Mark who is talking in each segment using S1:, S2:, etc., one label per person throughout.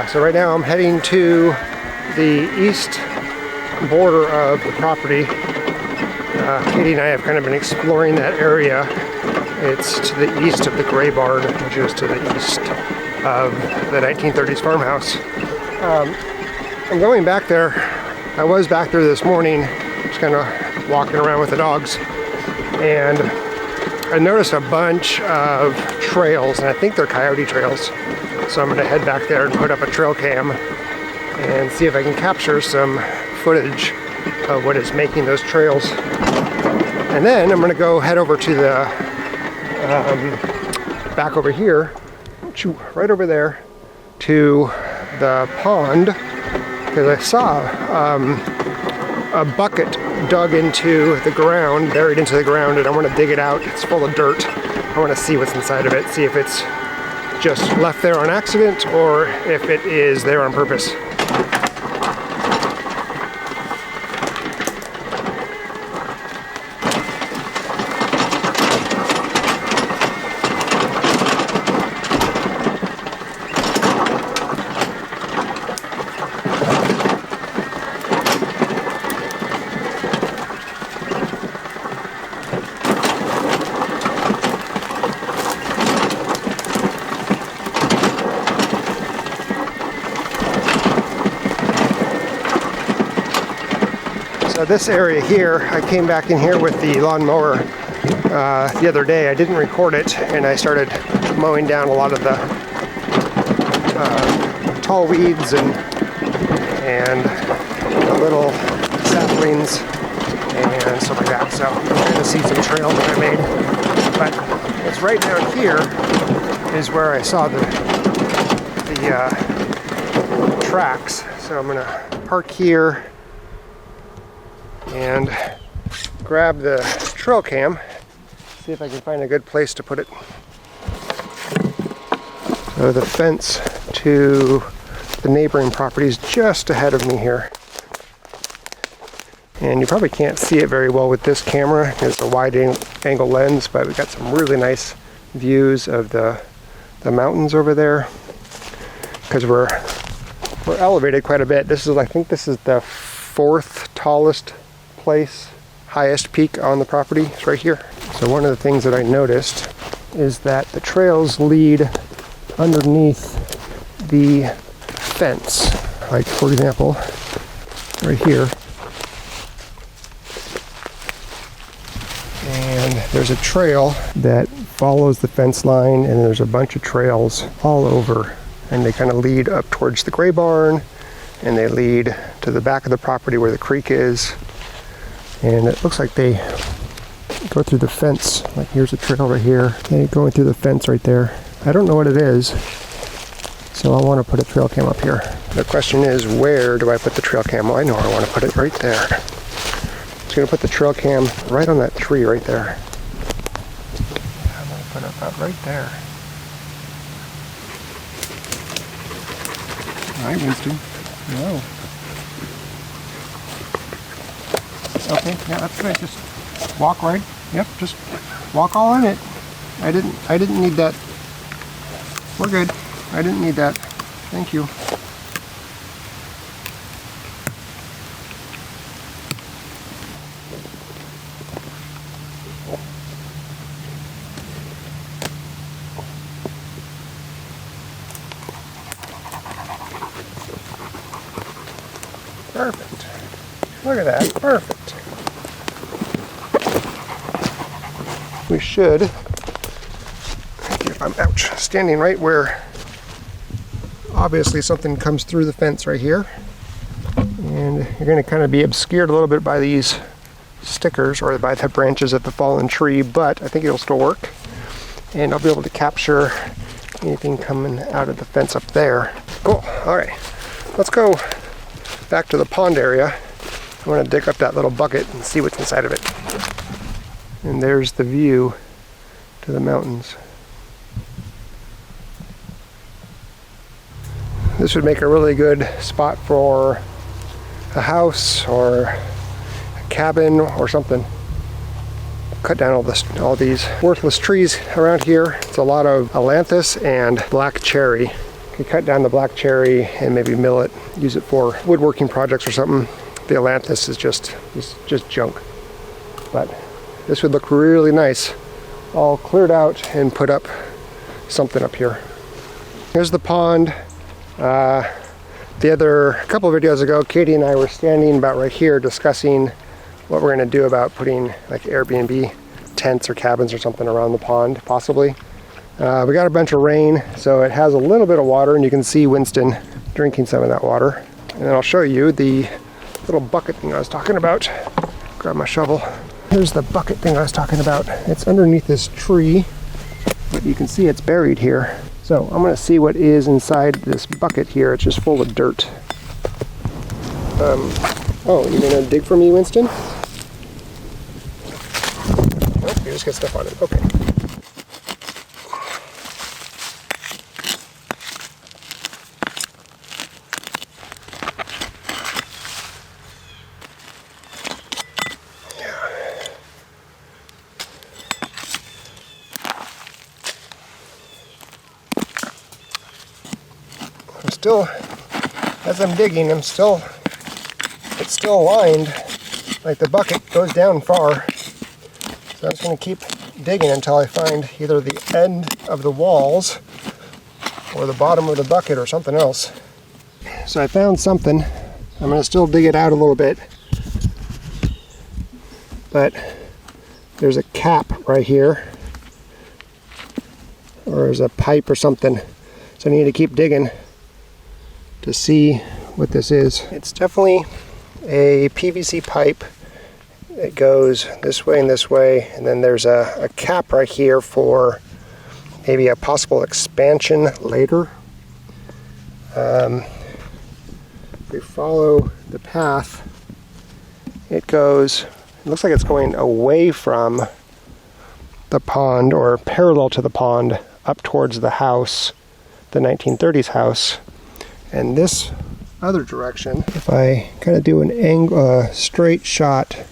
S1: So right now I'm heading to the east border of the property. Katie and I have kind of been exploring that area. It's to the east of the gray barn, which is to the east of the 1930s farmhouse. I'm going back there. I was back there this morning, just kind of walking around with the dogs, and I noticed a bunch of trails, and I think they're coyote trails. So I'm going to head back there and put up a trail cam and see if I can capture some footage of what is making those trails. And then I'm going to go head over to the back over here, right over there, to the pond, because I saw a bucket dug into the ground, buried into the ground, and I want to dig it out. It's full of dirt. I want to see what's inside of it, see if it's just left there on accident or if it is there on purpose. So this area here, I came back in here with the lawnmower the other day. I didn't record it, and I started mowing down a lot of the tall weeds and the little saplings and stuff like that. So you're going to see some trails that I made. But it's right down here is where I saw the tracks. So I'm going to park here and grab the trail cam, see if I can find a good place to put it. So the fence to the neighboring property is just ahead of me here. And you probably can't see it very well with this camera. It's a wide angle lens, but we've got some really nice views of the mountains over there, because we're elevated quite a bit. I think this is the fourth tallest place, highest peak on the property. It's right here. So one of the things that I noticed is that the trails lead underneath the fence. Like, for example, right here. And there's a trail that follows the fence line, and there's a bunch of trails all over, and they kind of lead up towards the gray barn, and they lead to the back of the property where the creek is. And it looks like they go through the fence. Like, here's a trail right here. They're going through the fence right there. I don't know what it is, so I want to put a trail cam up here. The question is, where do I put the trail cam? Well, I know I want to put it right there. I'm just going to put the trail cam right on that tree right there. I'm going to put it about right there. Hi, Winston. Hello. Okay, yeah, that's good. Just walk right. Yep, just walk all in it. I didn't need that. We're good. I didn't need that. Thank you. Perfect. Look at that. Perfect. We should, if I'm standing right where obviously something comes through the fence right here, and you're going to kind of be obscured a little bit by these stickers or by the branches of the fallen tree, but I think it'll still work, and I'll be able to capture anything coming out of the fence up there. Cool. All right, let's go back to the pond area. I want to dig up that little bucket and see what's inside of it. And there's the view to the mountains. This would make a really good spot for a house or a cabin or something. Cut down all these worthless trees around here. It's a lot of ailanthus and black cherry. could cut down the black cherry and maybe mill it, use it for woodworking projects or something. The ailanthus is just junk. But this would look really nice, all cleared out and put up something up here. Here's the pond. A couple of videos ago, Katie and I were standing about right here discussing what we're going to do about putting like Airbnb tents or cabins or something around the pond, possibly. We got a bunch of rain, so it has a little bit of water, and you can see Winston drinking some of that water. And then I'll show you the little bucket thing I was talking about. Grab my shovel. Here's the bucket thing I was talking about. It's underneath this tree, but you can see it's buried here. So I'm going to see what is inside this bucket here. It's just full of dirt. Oh, you're going to dig for me, Winston? Nope, you just get stuff on it. Okay. As I'm digging, it's still lined, like the bucket goes down far. So I'm just going to keep digging until I find either the end of the walls or the bottom of the bucket or something else. So I found something. I'm going to still dig it out a little bit, but there's a cap right here, or there's a pipe or something. So I need to keep digging to see what this is. It's definitely a PVC pipe. It goes this way and this way, and then there's a cap right here for maybe a possible expansion later. If we follow the path, it looks like it's going away from the pond, or parallel to the pond, up towards the house, the 1930s house. And this other direction, if I kind of do an straight shot,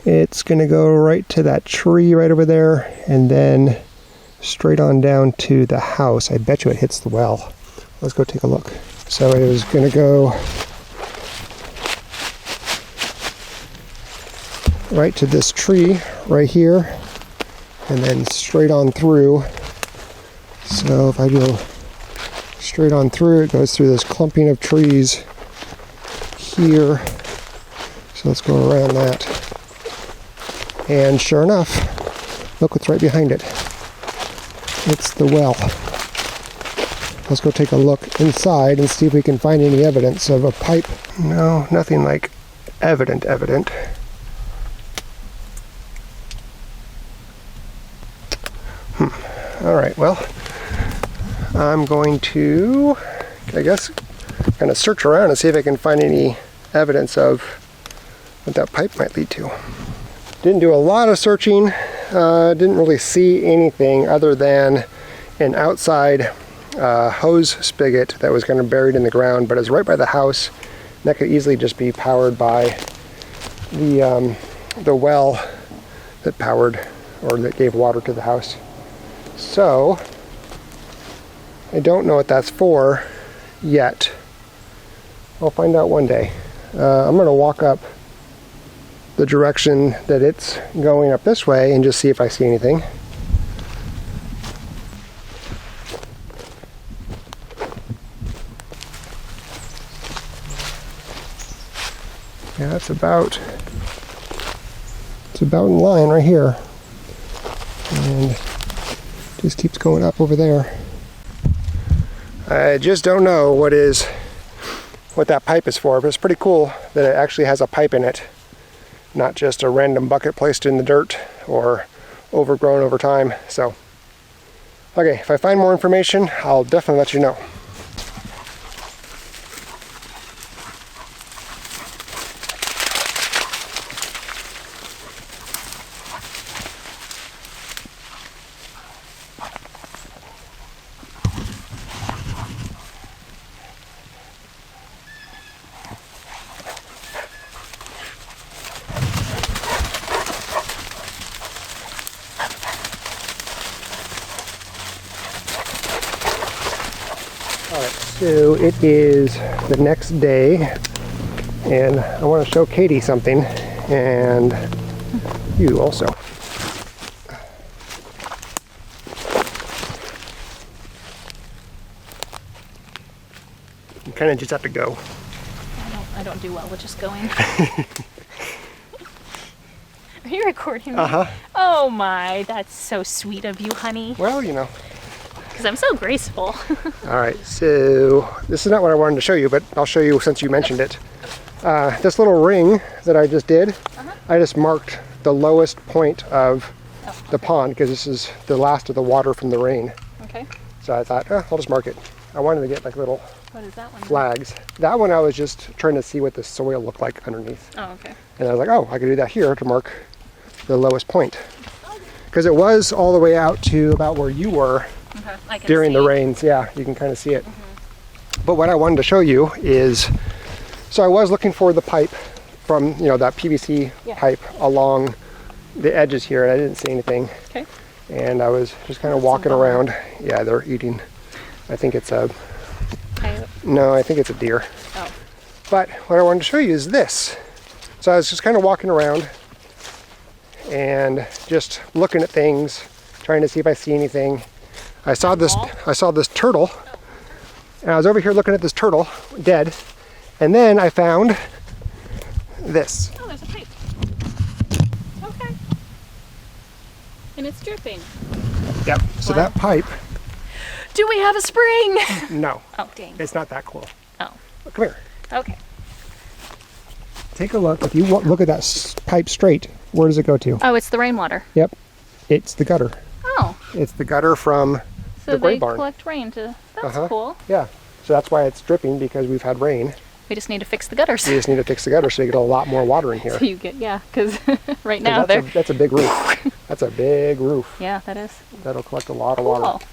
S1: it's going to go right to that tree right over there, and then straight on down to the house. I bet you it hits the well. Let's go take a look. So it is going to go right to this tree right here, and then straight on through. So if I go straight on through, it goes through this clumping of trees here. So let's go around that. And sure enough, look what's right behind it. It's the well. Let's go take a look inside and see if we can find any evidence of a pipe. No, nothing like evident. All right, well, I'm going to, I guess, kind of search around and see if I can find any evidence of what that pipe might lead to. Didn't do a lot of searching, didn't really see anything other than an outside hose spigot that was kind of buried in the ground, but it's right by the house. And that could easily just be powered by the well that powered, or that gave water to the house. So I don't know what that's for yet. I'll find out one day. I'm going to walk up the direction that it's going up this way and just see if I see anything. Yeah, it's about in line right here, and just keeps going up over there. I just don't know what that pipe is for, but it's pretty cool that it actually has a pipe in it, not just a random bucket placed in the dirt or overgrown over time. So, okay, if I find more information, I'll definitely let you know. So it is the next day, and I want to show Katie something, and you also. You kind of just have to go.
S2: I don't do well with just going. Are you recording me?
S1: Uh-huh.
S2: Oh my, that's so sweet of you, honey.
S1: Well, you know.
S2: Because I'm so graceful.
S1: All right, so this is not what I wanted to show you, but I'll show you since you mentioned it. This little ring that I just did, I just marked the lowest point of the pond because this is the last of the water from the rain.
S2: Okay.
S1: So I thought, I'll just mark it. I wanted to get like little
S2: What is that one?
S1: flags. That one I was just trying to see what the soil looked like underneath.
S2: Oh, okay.
S1: And I was like, oh, I could do that here to mark the lowest point. Because it was all the way out to about where you were during the rains. Yeah, you can kind of see it. But what I wanted to show you is, so I was looking for the pipe from, you know, that PVC pipe along the edges here, and I didn't see anything.
S2: Okay.
S1: And I was just kind of walking around. Yeah, they're eating. I think it's a, no, I think it's a deer.
S2: Oh.
S1: But what I wanted to show you is this. So I was just kind of walking around and just looking at things, trying to see if I see anything. I saw this turtle, and I was over here looking at this turtle, dead, and then I found this.
S2: Oh, there's a pipe. Okay. And it's dripping.
S1: Yep, so that pipe,
S2: Do we have a spring?
S1: no,
S2: Oh, dang.
S1: it's not that cool.
S2: Oh.
S1: Come here.
S2: Okay.
S1: Take a look. If you look at that pipe straight, where does it go to?
S2: Oh, it's the rainwater.
S1: Yep, it's the gutter.
S2: Oh.
S1: It's the gutter from
S2: So
S1: the gray
S2: they
S1: barn.
S2: collect rain to, that's cool.
S1: Yeah, so that's why it's dripping, because we've had rain.
S2: We just need to fix the gutters.
S1: We just need to fix the gutter so you get a lot more water in here.
S2: So you get, yeah, because right now
S1: That's a big roof. That's a big roof.
S2: Yeah, that is.
S1: That'll collect a lot of
S2: Cool.
S1: water.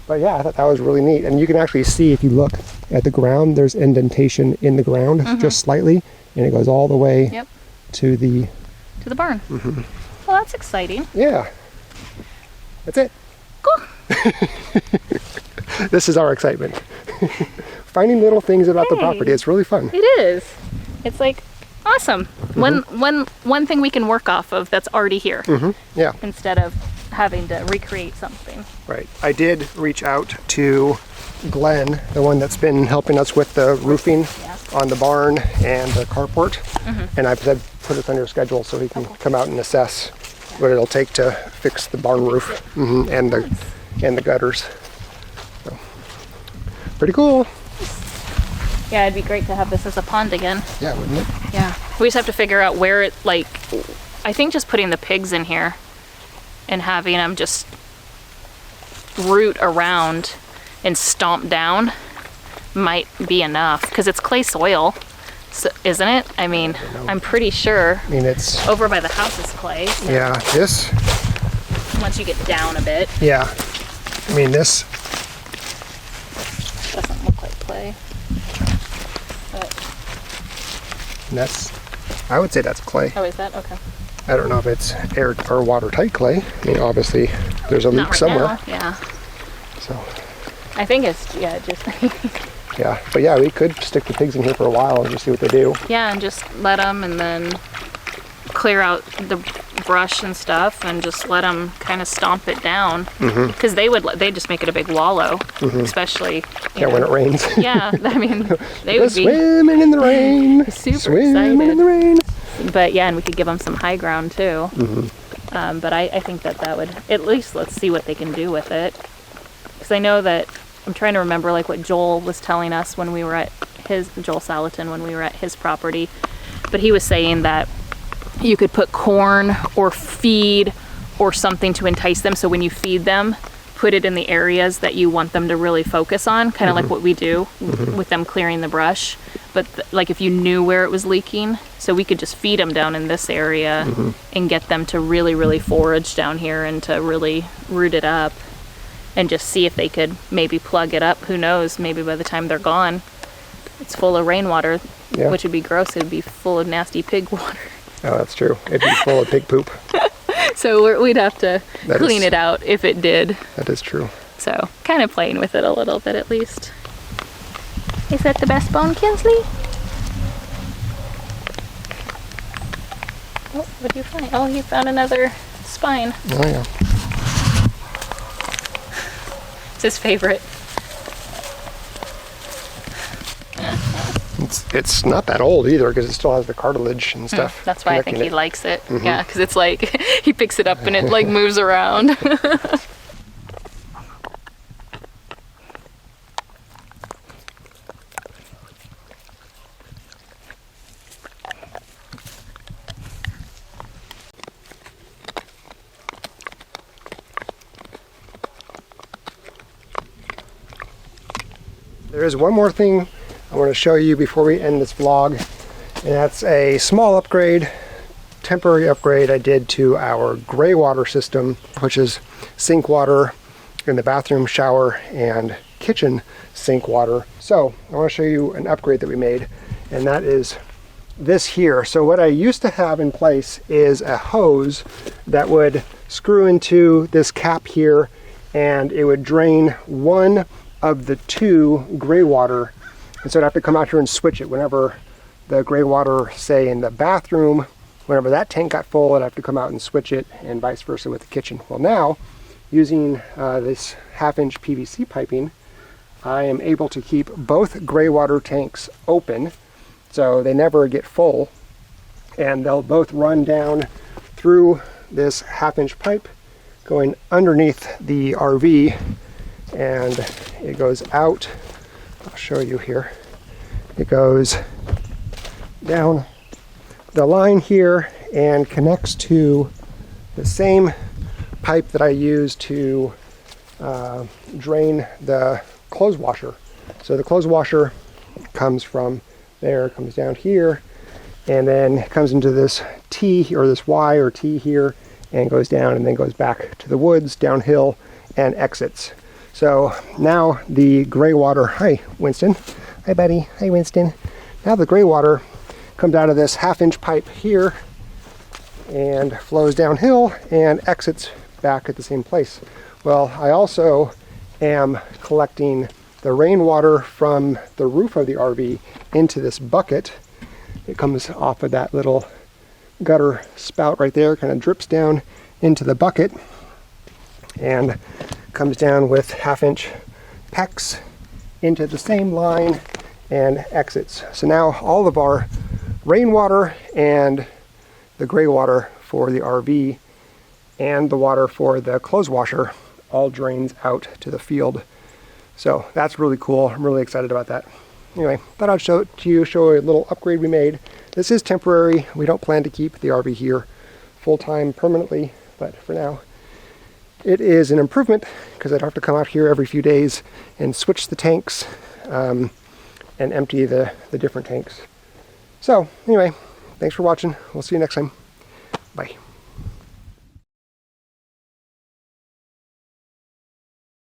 S1: But yeah, I thought that was really neat. And you can actually see, if you look at the ground, there's indentation in the ground, just slightly, and it goes all the way to the
S2: barn. Well, that's exciting.
S1: Yeah. That's it.
S2: Cool.
S1: This is our excitement. Finding little things about the property. It's really fun.
S2: It is. It's like awesome. One thing we can work off of that's already here.
S1: Yeah.
S2: Instead of having to recreate something.
S1: Right. I did reach out to Glenn, the one that's been helping us with the roofing on the barn and the carport, and I said put us on your schedule so he can come out and assess what it'll take to fix the barn roof and the gutters. So, pretty cool.
S2: Yeah, it'd be great to have this as a pond again.
S1: Yeah, wouldn't it?
S2: Yeah. We just have to figure out where it, like, I think just putting the pigs in here and having them just root around and stomp down might be enough, because it's clay soil, so, isn't it? I mean, I'm pretty sure.
S1: I mean, it's
S2: over by the house is clay. So
S1: yeah. This.
S2: once you get down a bit.
S1: Yeah. I mean, this
S2: doesn't look like clay. But
S1: that's. I would say that's clay.
S2: oh, is that okay?
S1: I don't know if it's air or watertight clay. I mean, obviously, there's a leak
S2: Not right
S1: somewhere.
S2: now. Yeah.
S1: So.
S2: I think it's just.
S1: Yeah, but yeah, we could stick the pigs in here for a while and just see what they do.
S2: Yeah, and just let them, and then clear out the brush and stuff, and just let them kind of stomp it down. Because they just make it a big wallow, especially.
S1: Yeah, when it rains.
S2: Yeah, I mean, they would be
S1: swimming in the rain.
S2: super
S1: swimming
S2: excited.
S1: in the rain.
S2: But yeah, and we could give them some high ground too. But I think that would, at least let's see what they can do with it. Because I know that, I'm trying to remember like what Joel was telling us when we were at Joel Salatin, when we were at his property. But he was saying that you could put corn or feed or something to entice them. So when you feed them, put it in the areas that you want them to really focus on, kind of like what we do with them clearing the brush. But like if you knew where it was leaking, so we could just feed them down in this area and get them to really, really forage down here and to really root it up and just see if they could maybe plug it up. Who knows, maybe by the time they're gone, it's full of rainwater, which would be gross. It would be full of nasty pig water.
S1: Oh, that's true. It'd be full of pig poop.
S2: So we'd have to clean it out if it did.
S1: That is true.
S2: So kind of playing with it a little bit at least. Is that the best bone, Kinsley? Oh, what did you find? Oh, you found another spine.
S1: Oh yeah.
S2: It's his favorite.
S1: It's not that old either because it still has the cartilage and stuff.
S2: That's why I think he
S1: it.
S2: likes it. Yeah, because it's like he picks it up and it like moves around.
S1: There is one more thing I want to show you before we end this vlog, and that's a small upgrade, temporary upgrade I did to our gray water system, which is sink water in the bathroom, shower, and kitchen sink water. So I want to show you an upgrade that we made, and that is this here. So what I used to have in place is a hose that would screw into this cap here, and it would drain one of the two gray water, and so I'd have to come out here and switch it whenever the gray water, say in the bathroom, whenever that tank got full, I'd have to come out and switch it, and vice versa with the kitchen. Well, now using this 1/2-inch PVC piping, I am able to keep both gray water tanks open so they never get full, and they'll both run down through this 1/2-inch pipe going underneath the RV, and it goes out. I'll show you here. It goes down the line here and connects to the same pipe that I use to drain the clothes washer. So the clothes washer comes from there, comes down here, and then comes into this T or this Y or T here, and goes down and then goes back to the woods downhill and exits. So now the gray water, hi Winston, hi buddy, hi Winston. Now the gray water comes out of this 1/2-inch pipe here and flows downhill and exits back at the same place. Well, I also am collecting the rainwater from the roof of the RV into this bucket. It comes off of that little gutter spout right there, kind of drips down into the bucket and comes down with 1/2-inch PEX into the same line and exits. So now all of our rainwater and the gray water for the RV and the water for the clothes washer all drains out to the field. So that's really cool. I'm really excited about that. Anyway, thought I'd show it to you, show a little upgrade we made. This is temporary. We don't plan to keep the RV here full-time permanently, but for now it is an improvement because I don't have to come out here every few days and switch the tanks and empty the different tanks. So anyway, thanks for watching. We'll see you next time. Bye.